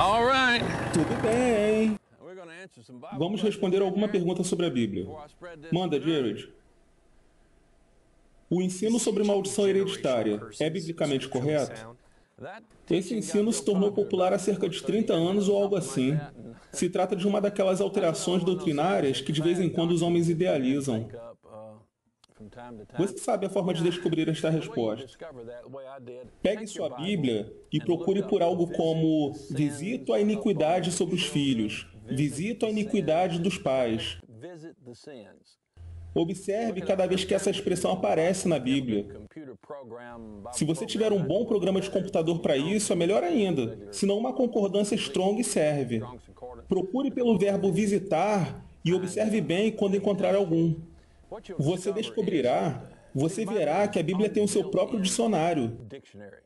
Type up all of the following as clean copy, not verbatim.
All right. Tudo bem. We're going to answer some Bible Vamos questions responder alguma here. pergunta sobre a Bíblia. Before I spread this Manda, tonight. Jared. O ensino sobre maldição hereditária é biblicamente correto? That Esse teaching ensino got se real tornou popular popular há about cerca de 30 30 years anos ago, ou algo something like assim. that. Se trata de uma daquelas alterações doutrinárias que de vez em quando os homens idealizam. Make up, from time to time. Você sabe a forma de descobrir esta The way you resposta. discover that, the way I did, Pegue take sua your Bible Bíblia e and procure look por up, algo como visit the visito a sins iniquidade of sobre os filhos, visito a iniquidade dos pais. Visit the sins. Observe cada vez que essa expressão aparece na Bíblia. Computer program, Bible Se você tiver um bom programa de computador para isso, é melhor ainda. Senão uma concordância strong serve. Strong's Concordance. Procure pelo verbo visitar e observe bem quando encontrar algum. What you'll Você discover descobrirá, você verá que a Bíblia tem o seu próprio dicionário. dictionary.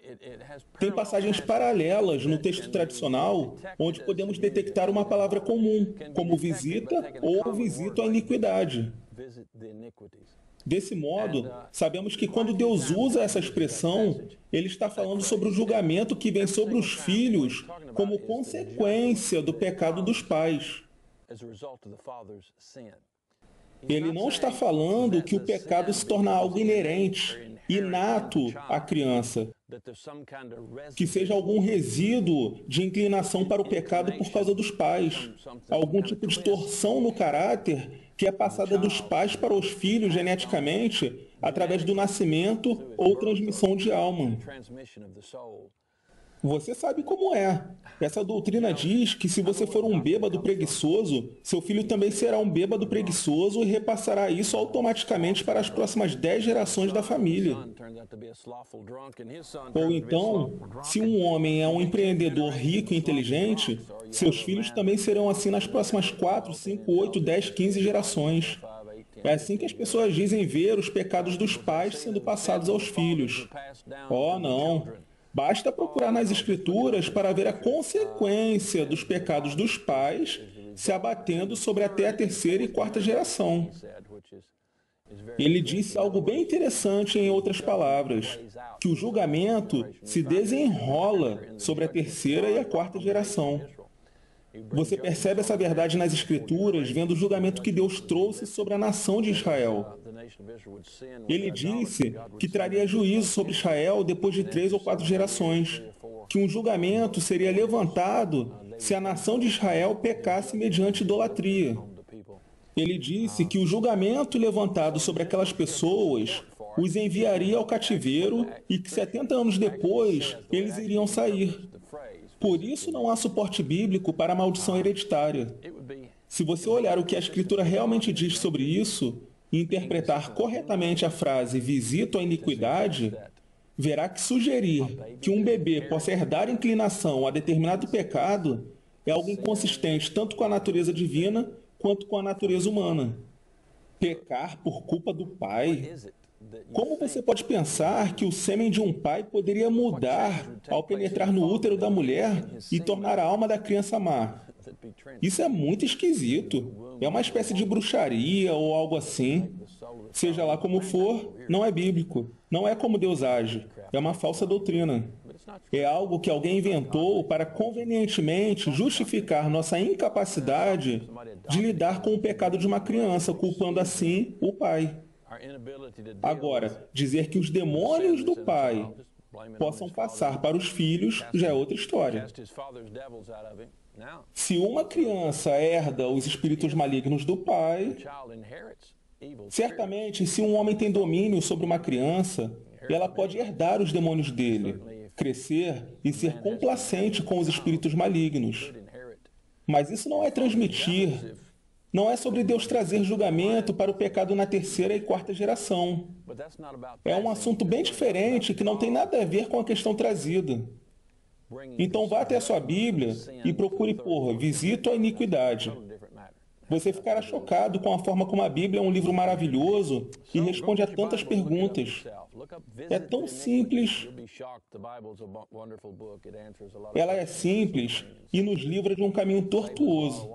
It has Tem passagens paralelas no texto tradicional onde podemos detectar uma palavra comum, como visita ou visito à iniquidade. visit the iniquities. Desse modo, sabemos que quando Deus usa essa expressão, Ele está falando sobre o julgamento que vem sobre os filhos como consequência do pecado dos pais. As a result of the father's sin. Ele não está falando que o pecado se torna algo inerente, inato à criança, That there's some kind of que seja algum resíduo de inclinação para o pecado por causa dos pais, algum tipo de torção no caráter que é passada dos pais para os filhos geneticamente através do nascimento ou transmissão de alma. transmission of the soul. Você sabe como é. Essa doutrina diz que se você for um bêbado preguiçoso, seu filho também será um bêbado preguiçoso e repassará isso automaticamente para as próximas 10 gerações da família. Son turns out to be a slothful drunk, and his son Ou turns out to be a então, slothful drunk. se um homem é um empreendedor rico e inteligente, seus filhos também serão assim nas próximas 4, 5, 8, 10, 15 gerações. 5, 8, 10. É assim que as pessoas dizem ver os pecados dos pais sendo passados aos filhos. Oh, não. Basta procurar nas Escrituras para ver a consequência dos pecados dos pais se abatendo sobre até a terceira e quarta geração. Ele disse algo bem interessante em outras palavras, que o julgamento se desenrola sobre a terceira e a quarta geração. Você percebe essa verdade nas Escrituras vendo o julgamento que Deus trouxe sobre a nação de Israel. Ele disse que traria juízo sobre Israel depois de 3 ou 4 gerações, que um julgamento seria levantado se a nação de Israel pecasse mediante idolatria. Ele disse que o julgamento levantado sobre aquelas pessoas os enviaria ao cativeiro e que 70 anos depois eles iriam sair. Por isso não há suporte bíblico para a maldição hereditária. Se você olhar o que a Escritura realmente diz sobre isso e interpretar corretamente a frase visito a iniquidade, verá que sugerir que um bebê possa herdar inclinação a determinado pecado é algo inconsistente tanto com a natureza divina quanto com a natureza humana. Pecar por culpa do pai? Como você pode pensar que o sêmen de um pai poderia mudar ao penetrar no útero da mulher e tornar a alma da criança má? Isso é muito esquisito. É uma espécie de bruxaria ou algo assim. Seja lá como for, não é bíblico. Não é como Deus age. É uma falsa doutrina. É algo que alguém inventou para convenientemente justificar nossa incapacidade de lidar com o pecado de uma criança, culpando assim o pai. Agora, dizer que os demônios do pai possam passar para os filhos já é outra história. Se uma criança herda os espíritos malignos do pai, certamente, se um homem tem domínio sobre uma criança, ela pode herdar os demônios dele, crescer e ser complacente com os espíritos malignos. Mas isso não é transmitir. Não é sobre Deus trazer julgamento para o pecado na terceira e quarta geração. É um assunto bem diferente que não tem nada a ver com a questão trazida. Então vá até a sua Bíblia e procure por visito a iniquidade. Você ficará chocado com a forma como a Bíblia é um livro maravilhoso e responde a tantas perguntas. É tão simples. Ela é simples e nos livra de um caminho tortuoso.